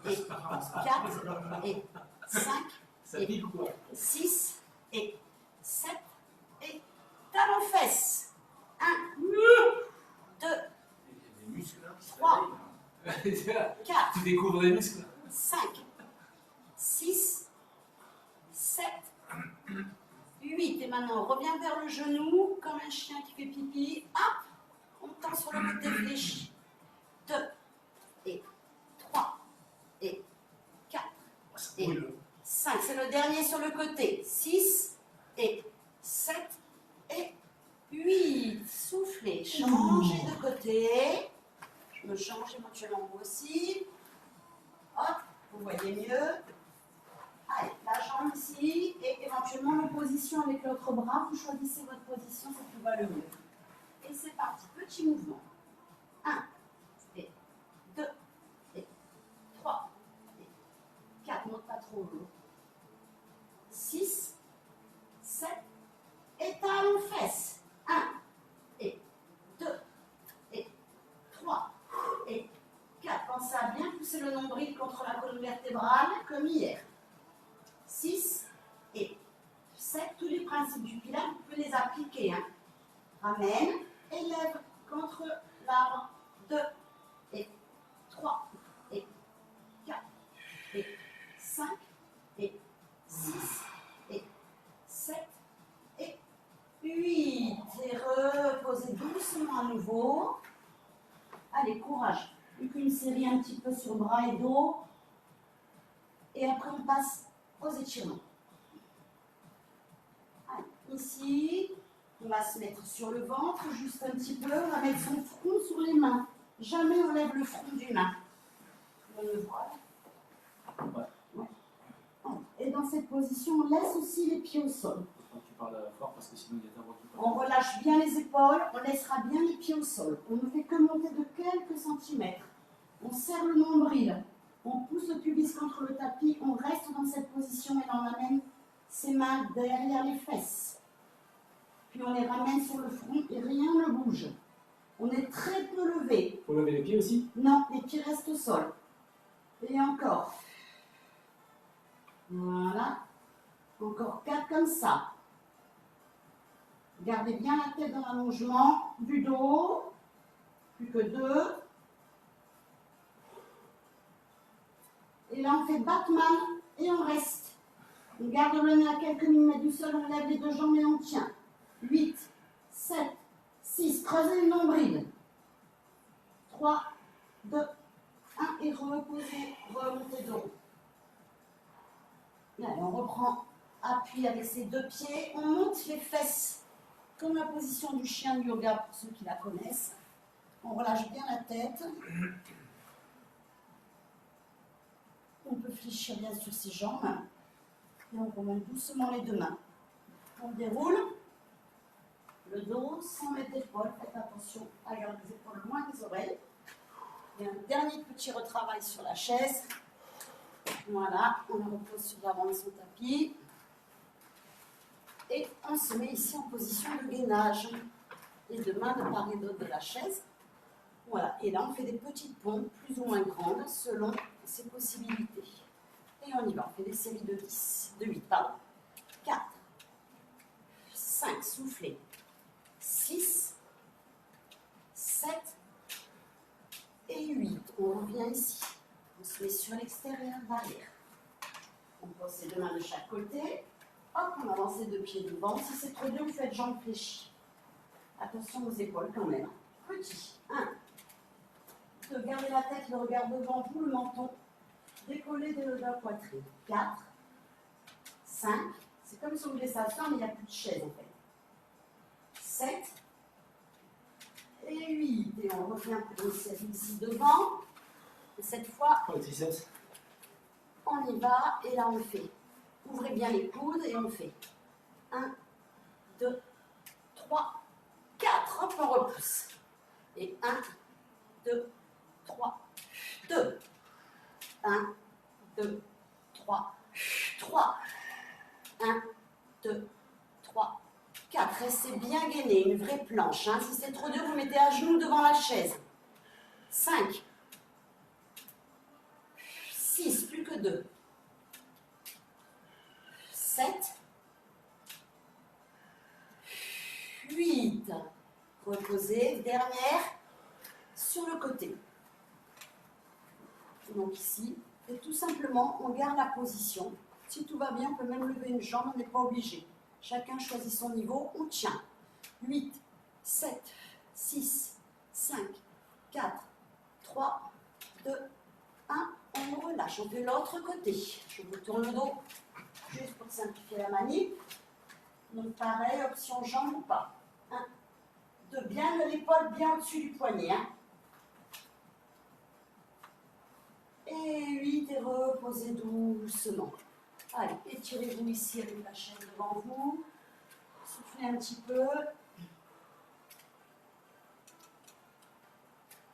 et 4, et 5, et 6, et 7, et talons fesses. 1, 2, 3, 4, Tu découvres les muscles. 5, 6, 7, 8. Et maintenant, on revient vers le genou, comme un chien qui fait pipi. Hop, on tend sur le côté fléchi. 2, et 3, et 4, et 5. C'est le dernier sur le côté. 6, et 7, et 8. Soufflez, changez de côté. Je me change éventuellement vous aussi. Hop, vous voyez mieux. Allez, la jambe ici, et éventuellement l'opposition avec l'autre bras. Vous choisissez votre position, c'est qui va le mieux. Et c'est parti, petit mouvement. 1, et 2, et 3, et 4, monte pas trop haut. 6, 7, et talons fesses. 1, et 2, et 3, et 4. Pensez à bien pousser le nombril contre la colonne vertébrale, comme hier. 6 et 7, tous les principes du pilates, vous pouvez les appliquer. Hein. Ramène, élève contre l'arbre. 2 et 3 et 4 et 5 et 6 et 7 et 8. Et reposez doucement à nouveau. Allez, courage. Plus qu'une série un petit peu sur bras et dos. Et après, on passe aux étirements. Allez, ici, on va se mettre sur le ventre, juste un petit peu. On va mettre son front sur les mains. Jamais on lève le front d'une main. On le voit. Ouais. Et dans cette position, on laisse aussi les pieds au sol. Tu parles fort parce que sinon il y a ta voix qui parle. On relâche bien les épaules, on laissera bien les pieds au sol. On ne fait que monter de quelques centimètres. On serre le nombril. On pousse le pubis contre le tapis, on reste dans cette position et on amène ses mains derrière les fesses. Puis on les ramène sur le front et rien ne bouge. On est très peu levé. Faut lever les pieds aussi? Non, les pieds restent au sol. Et encore. Voilà. Encore 4 comme ça. Gardez bien la tête dans l'allongement du dos. Plus que 2. Et là, on fait Batman et on reste. On garde le nez à quelques millimètres du sol, on lève les deux jambes et on tient. 8, 7, 6, creusez le nombril. 3, 2, 1 et reposez, remontez de haut. Allez, on reprend appui avec ses deux pieds, on monte les fesses comme la position du chien de yoga pour ceux qui la connaissent. On relâche bien la tête. On peut fléchir bien sur ses jambes. Et on remonte doucement les deux mains. On déroule le dos sans mettre d'épaule. Faites attention à garder les épaules loin des oreilles. Et un dernier petit retravail sur la chaise. Voilà, on le repose sur l'avant de son tapis. Et on se met ici en position de gainage. Les deux mains de part et d'autre de la chaise. Voilà, et là on fait des petites pompes plus ou moins grandes selon ses possibilités. Et on y va, on fait des séries de 10, de 8, pardon. 4, 5, soufflez. 6, 7 et 8. On revient ici. On se met sur l'extérieur derrière. On pose ses deux mains de chaque côté. Hop, on avance les deux pieds devant. Si c'est trop dur, vous faites jambes fléchies. Attention aux épaules quand même. Petit. 1. Gardez la tête, le regard devant vous, le menton décollé de la poitrine. 4, 5. C'est comme si on voulait s'asseoir, mais il n'y a plus de chaise en fait. 7 et 8. Et on revient pour une série ici devant. Et cette fois, Pour les triceps. on y va et là on fait. Ouvrez bien les coudes et on fait 1, 2, 3, 4. Hop, on repousse. Et 1, 2, 3, 2. 1, 2, 3, 3. 1, 2, 3, 4. Restez bien gainé, une vraie planche. Hein. Si c'est trop dur, vous mettez à genoux devant la chaise. 5, 6, plus que 2. 7, 8. Reposez, dernière, sur le côté. Donc ici, et tout simplement, on garde la position. Si tout va bien, on peut même lever une jambe, on n'est pas obligé. Chacun choisit son niveau, on tient. 8, 7, 6, 5, 4, 3, 2, 1. On relâche, on fait l'autre côté. Je vous tourne le dos, juste pour simplifier la manip. Donc pareil, option jambe ou pas. 1, 2, bien l'épaule bien au-dessus du poignet. Hein. Et 8, et reposez doucement. Allez, étirez-vous ici avec la chaise devant vous. Soufflez un petit peu.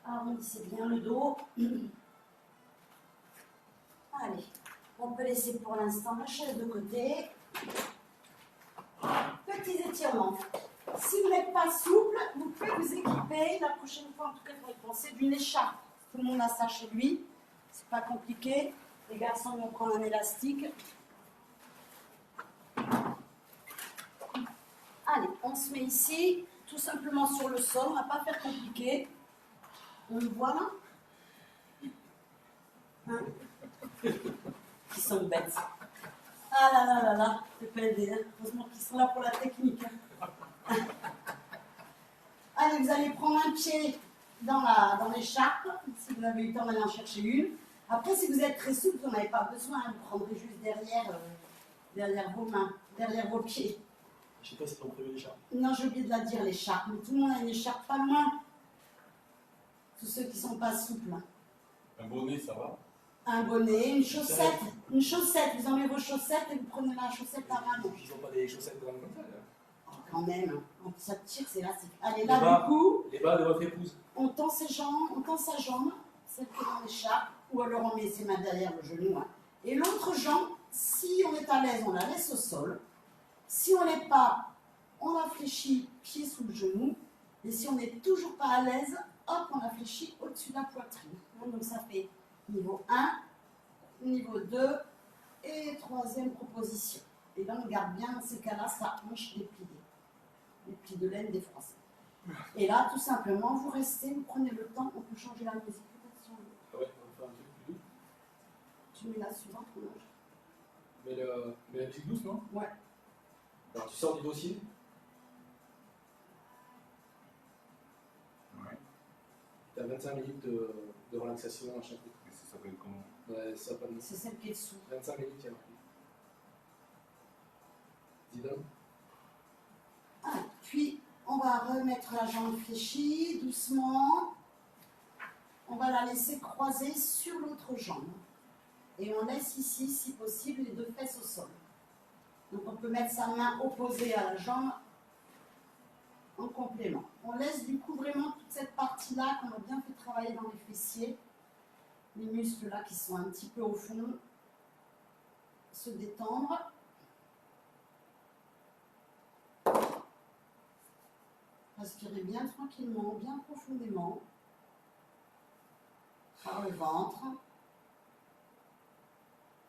Arrondissez bien le dos. Allez, on peut laisser pour l'instant la chaise de côté. Petits étirements. Si vous n'êtes pas souple, vous pouvez vous équiper. La prochaine fois, en tout cas, il faudrait penser d'une écharpe. Tout le monde a ça chez lui. C'est pas compliqué. Les garçons vont prendre un élastique. Allez, on se met ici, tout simplement sur le sol. On ne va pas faire compliqué. On le voit là. Hein? Ils sont bêtes. Ah là là là là, c'est pas aidé. Hein. Heureusement qu'ils sont là pour la technique. Hein. Allez, vous allez prendre un pied dans l'écharpe, si vous avez eu le temps d'aller en chercher une. Après, si vous êtes très souple, vous n'en avez pas besoin. Vous prendrez juste derrière vos mains, derrière vos pieds. Je sais pas si tu as prévu l'écharpe. Non, j'ai oublié de la dire, l'écharpe. Mais tout le monde a une écharpe, pas loin. Tous ceux qui ne sont pas souples. Un bonnet, ça va? Un bonnet, une chaussette. Une chaussette. Vous enlevez vos chaussettes et vous prenez la chaussette à main. Ils n'ont pas des chaussettes grandes comme ça, là. Oh, quand même. Ça tire, c'est là. Allez, là, du coup, Les bas de votre épouse. on tend ses jambes, on tend sa jambe. celle qui est dans l'écharpe, ou alors on met ses mains derrière le genou. Hein. Et l'autre jambe, si on est à l'aise, on la laisse au sol. Si on n'est pas, on la fléchit pied sous le genou. Et si on n'est toujours pas à l'aise, hop, on la fléchit au-dessus de la poitrine. Donc ça fait niveau 1, niveau 2 et troisième proposition. Et là, on garde bien dans ces cas-là sa hanche dépliée. Les plis de laine des Français. Et là, tout simplement, vous restez, vous prenez le temps, on peut changer la musique. Ah ouais, on va faire un truc plus doux. Tu mets la suivante, ou non? Mais la musique douce, non? Ouais. Alors tu sors du dossier. Ouais. Tu as 25 minutes de relaxation à chaque coup. Et ça s'appelle comment? Ouais, ça pas de nom. C'est celle qui est dessous. 25 minutes, il y a marqué. Dis donc. Ah, puis, on va remettre la jambe fléchie, doucement. On va la laisser croiser sur l'autre jambe. Et on laisse ici, si possible, les deux fesses au sol. Donc on peut mettre sa main opposée à la jambe en complément. On laisse du coup vraiment toute cette partie-là qu'on a bien fait travailler dans les fessiers. Les muscles là qui sont un petit peu au fond, se détendre. Respirez bien tranquillement, bien profondément, par le ventre.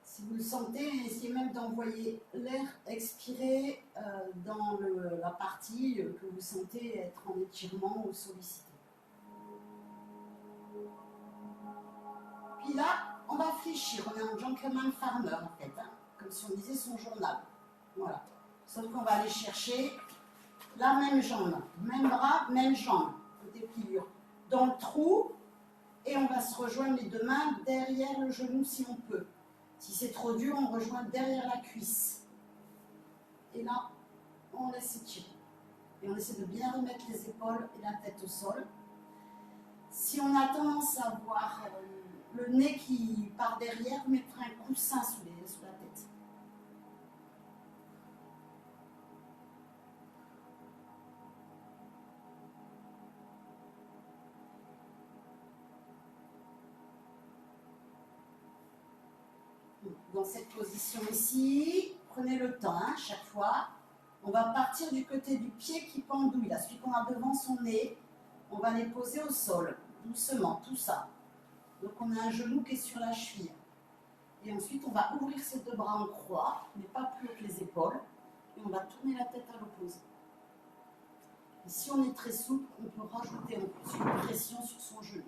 Si vous le sentez, essayez même d'envoyer l'air expiré dans la partie que vous sentez être en étirement ou sollicité. Puis là, on va fléchir. On est en gentleman farmer en fait, hein, comme si on disait son journal. Voilà. Sauf qu'on va aller chercher la même jambe, même bras, même jambe, côté pliure, dans le trou, et on va se rejoindre les deux mains derrière le genou si on peut. Si c'est trop dur, on rejoint derrière la cuisse. Et là, on laisse étirer. Et on essaie de bien remettre les épaules et la tête au sol. Si on a tendance à avoir le nez qui part derrière, vous mettrez un coussin sous la tête. Dans cette position ici, prenez le temps, hein, chaque fois. On va partir du côté du pied qui pendouille, là, celui qu'on a devant son nez. On va les poser au sol, doucement, tout ça. Donc on a un genou qui est sur la cheville. Et ensuite, on va ouvrir ses deux bras en croix, mais pas plus haut que les épaules. Et on va tourner la tête à l'opposé. Et si on est très souple, on peut rajouter en plus une pression sur son genou.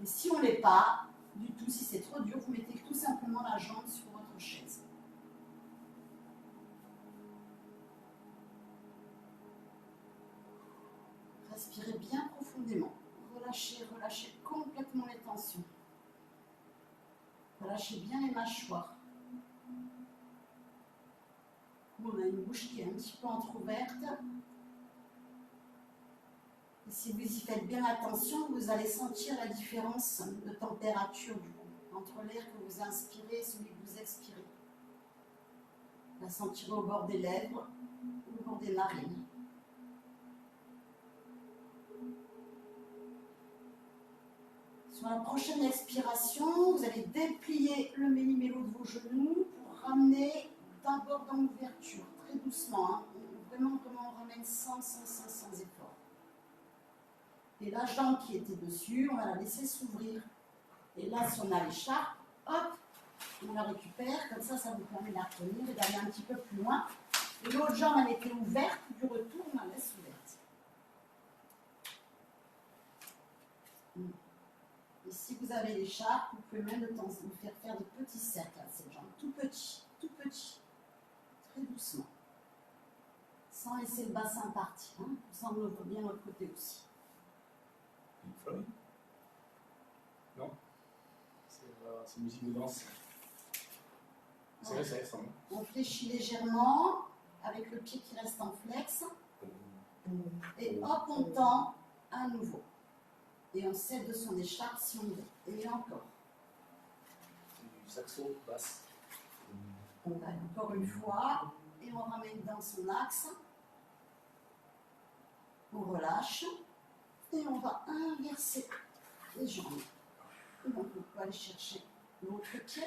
Et si on ne l'est pas, du tout, si c'est trop dur, vous mettez tout simplement la jambe sur votre chaise. Respirez bien profondément. Relâchez, relâchez complètement les tensions. Relâchez bien les mâchoires. On a une bouche qui est un petit peu entrouverte. Et si vous y faites bien attention, vous allez sentir la différence de température du coup, entre l'air que vous inspirez et celui que vous expirez. Vous la sentirez au bord des lèvres ou au bord des narines. Sur la prochaine expiration, vous allez déplier le méli-mélo de vos genoux pour ramener d'abord dans l'ouverture, très doucement. Hein. Vraiment, on ramène sans effort. Et la jambe qui était dessus, on va la laisser s'ouvrir. Et là, si on a l'écharpe, hop, on la récupère. Comme ça vous permet de la retenir et d'aller un petit peu plus loin. Et l'autre jambe, elle était ouverte. Du retour, on la laisse ouverte. Et si vous avez l'écharpe, vous pouvez même de temps vous faire de petits cercles à cette jambe. Tout petit, très doucement. Sans laisser le bassin partir. Hein. Ça, on ouvre bien l'autre côté aussi. Pink Floyd? Non? C'est musique de danse. C'est vrai, ça ressemble. On fléchit légèrement avec le pied qui reste en flex. Et hop, on tend à nouveau. Et on cède de son écharpe si on veut. Et encore. C'est du saxo basse. On va encore une fois. Et on ramène dans son axe. On relâche. Et on va inverser les jambes. Donc on peut aller chercher l'autre pied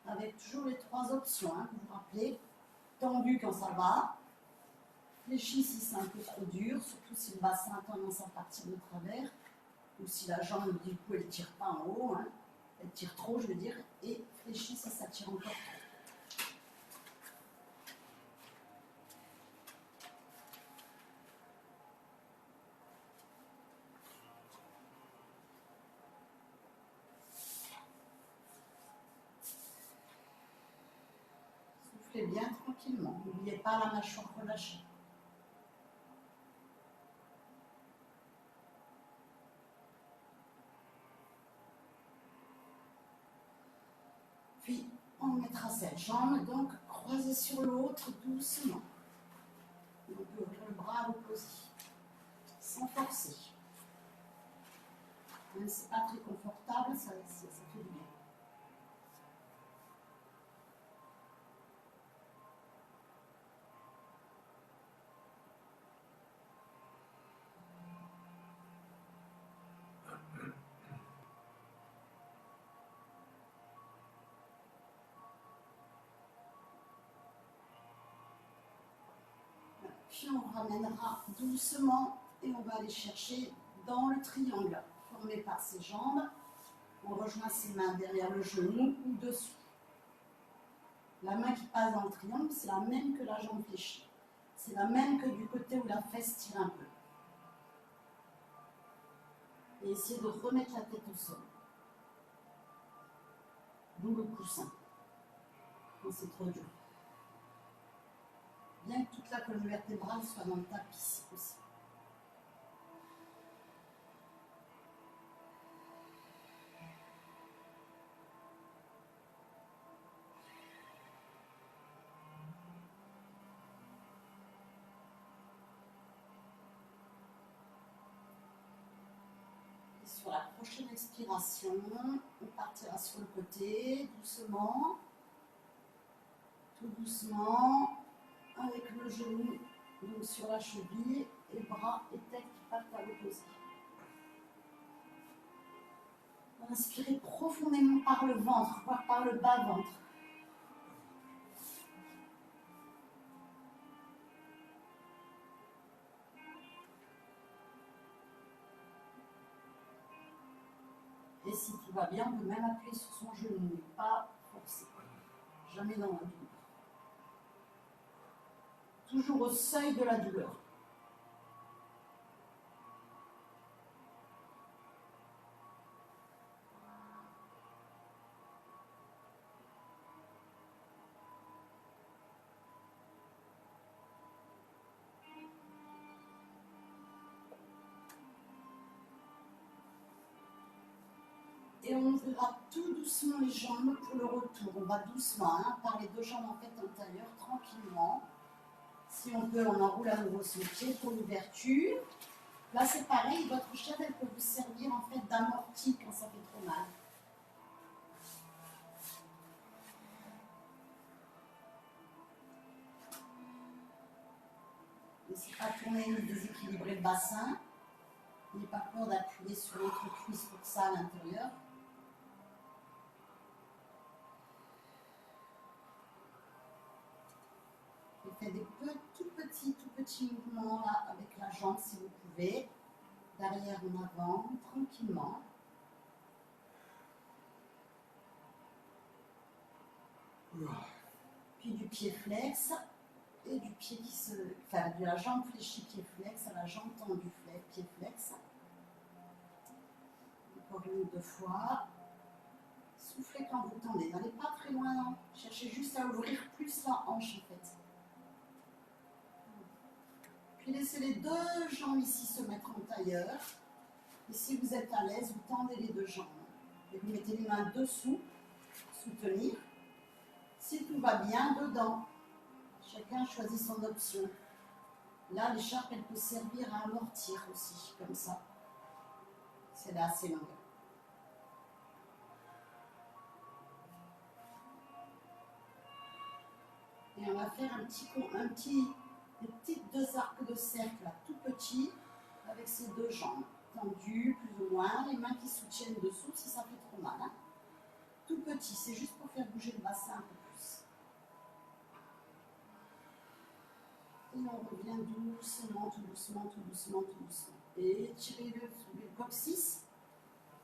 avec toujours les 3 options. Hein, vous vous rappelez, tendu quand ça va, fléchi si c'est un peu trop dur, surtout si le bassin a tendance à partir de travers, ou si la jambe du coup elle ne tire pas en haut, hein, elle tire trop je veux dire, et fléchi si ça tire encore trop. Soufflez bien tranquillement, n'oubliez pas la mâchoire relâchée. Puis on mettra cette jambe donc croisée sur l'autre doucement. Et on peut ouvrir le bras à l'opposé, sans forcer. Même si ce n'est pas très confortable, ça fait du bien. Puis on ramènera doucement et on va aller chercher dans le triangle formé par ses jambes. On rejoint ses mains derrière le genou ou dessous. La main qui passe dans le triangle, c'est la même que la jambe fléchie. C'est la même que du côté où la fesse tire un peu. Et essayez de remettre la tête au sol. D'où le coussin, quand c'est trop dur. Bien que toute la colonne vertébrale soit dans le tapis aussi. Et sur la prochaine expiration, on partira sur le côté, doucement, tout doucement, avec le genou donc sur la cheville et bras et tête qui partent à l'opposé. Inspirez profondément par le ventre, voire par le bas-ventre. Et si tout va bien, on peut même appuyer sur son genou, mais pas forcer. Jamais dans la douleur. Toujours au seuil de la douleur. Et on ouvrira tout doucement les jambes pour le retour. On va doucement, hein, par les 2 jambes en fait antérieures, tranquillement. Si on peut, on enroule à nouveau son pied pour l'ouverture. Là, c'est pareil, votre chaise, elle peut vous servir en fait d'amorti quand ça fait trop mal. N'hésitez pas à tourner ni déséquilibrer le bassin. N'ayez pas peur d'appuyer sur l'autre cuisse pour ça à l'intérieur. Et faites des tout petits mouvements là avec la jambe si vous pouvez. Derrière en avant, tranquillement. Puis du pied flex et du pied qui se... Enfin, de la jambe fléchie pied flex à la jambe tendue pied flex. Encore 1 ou 2 fois. Soufflez quand vous tendez. N'allez pas très loin, non. Cherchez juste à ouvrir plus la hanche en fait. Puis laissez les 2 jambes ici se mettre en tailleur. Et si vous êtes à l'aise, vous tendez les 2 jambes. Et vous mettez les mains dessous, soutenir. Si tout va bien, dedans. Chacun choisit son option. Là, l'écharpe, elle peut servir à amortir aussi, comme ça. C'est là assez longue. Et on va faire des petits 2 arcs de cercle, là, tout petits, avec ces 2 jambes. tendu, plus ou moins. Les mains qui soutiennent dessous si ça fait trop mal. Hein. Tout petit, c'est juste pour faire bouger le bassin un peu plus. Et on revient doucement, tout doucement, tout doucement, tout doucement. Et tirez le coccyx.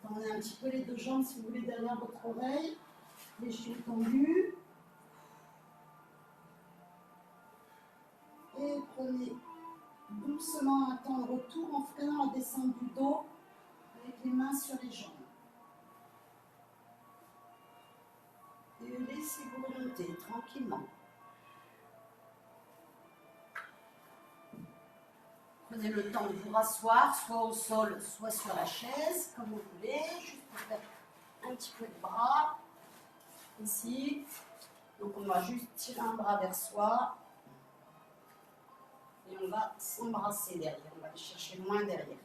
Tendez un petit peu les deux jambes si vous voulez derrière votre oreille. Les genoux tendus. Et prenez doucement un temps de retour en freinant la descente du dos avec les mains sur les jambes. Et laissez-vous remonter tranquillement. Prenez le temps de vous rasseoir, soit au sol, soit sur la chaise, comme vous voulez, juste pour faire un petit peu de bras. Ici. Donc on va juste tirer un bras vers soi. Et on va s'embrasser derrière. On va aller chercher loin derrière.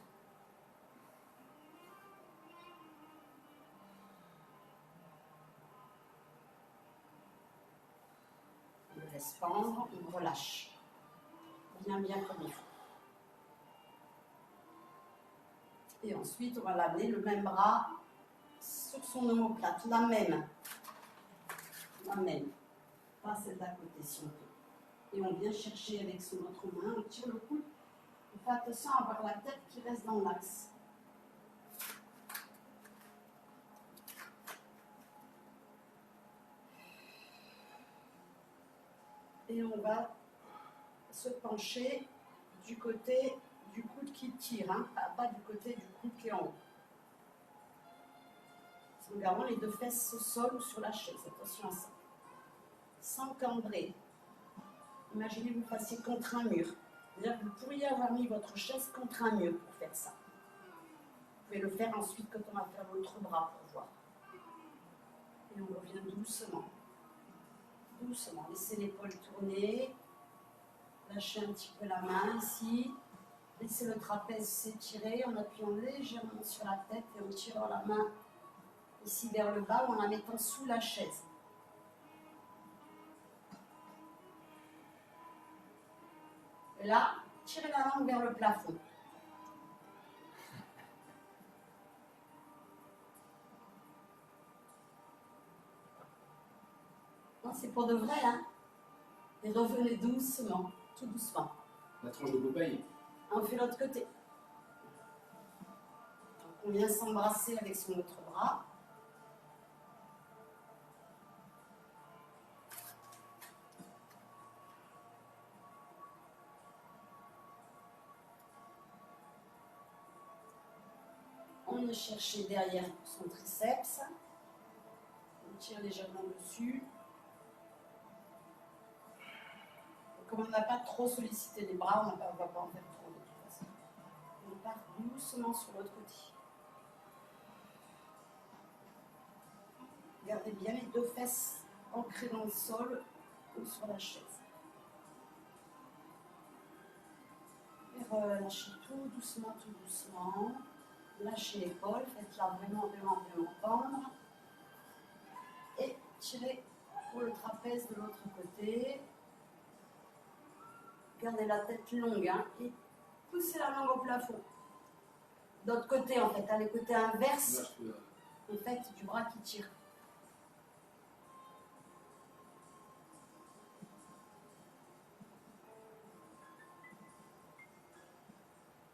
On le laisse pendre, on relâche. Bien comme il faut. Et ensuite, on va l'amener le même bras sur son omoplate. La même. Pas celle d'à côté si on peut. Et on vient chercher avec son autre main, on tire le coude. On fait attention à avoir la tête qui reste dans l'axe. Et on va se pencher du côté du coude qui tire, hein, pas du côté du coude qui est en haut. En gardant les deux fesses au sol ou sur la chaise, attention à ça. Sans cambrer. Imaginez que vous fassiez contre un mur. C'est-à-dire que vous pourriez avoir mis votre chaise contre un mur pour faire ça. Vous pouvez le faire ensuite quand on va faire votre bras pour voir. Et on revient doucement. Doucement. Laissez l'épaule tourner. Lâchez un petit peu la main ici. Laissez le trapèze s'étirer en appuyant légèrement sur la tête et en tirant la main ici vers le bas ou en la mettant sous la chaise. Et là, tirez la langue vers le plafond. Non, c'est pour de vrai, hein. Et revenez doucement, tout doucement. La tranche de Popeye. On fait l'autre côté. Donc on vient s'embrasser avec son autre bras. On vient chercher derrière son triceps. On tire légèrement dessus. Et comme on n'a pas trop sollicité les bras, on ne va pas en faire trop de toute façon. On part doucement sur l'autre côté. Gardez bien les deux fesses ancrées dans le sol ou sur la chaise. Et relâchez tout doucement, tout doucement. Lâchez l'épaule, faites-la vraiment pendre. Et tirez pour le trapèze de l'autre côté. Gardez la tête longue, hein, et poussez la langue au plafond. D'autre côté, en fait, à le côté inverse, en fait, du bras qui tire.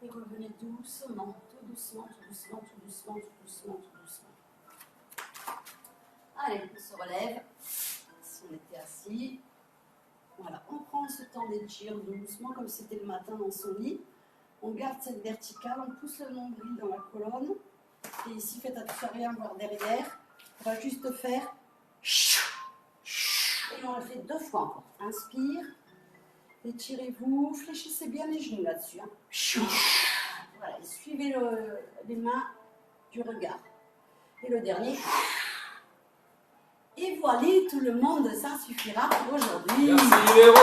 Et revenez doucement, tout doucement, tout doucement, tout doucement, tout doucement, tout doucement. Allez, on se relève. Si on était assis. Voilà, on prend ce temps d'étire doucement, comme c'était le matin dans son lit. On garde cette verticale, on pousse le nombril dans la colonne. Et ici, faites attention à rien voir derrière. On va juste faire. Et on le fait 2 fois encore. Inspire. Étirez-vous, fléchissez bien les genoux là-dessus. Hein. Voilà, et suivez les mains du regard. Et le dernier. Et voilà, tout le monde, ça suffira pour aujourd'hui. Merci Véro.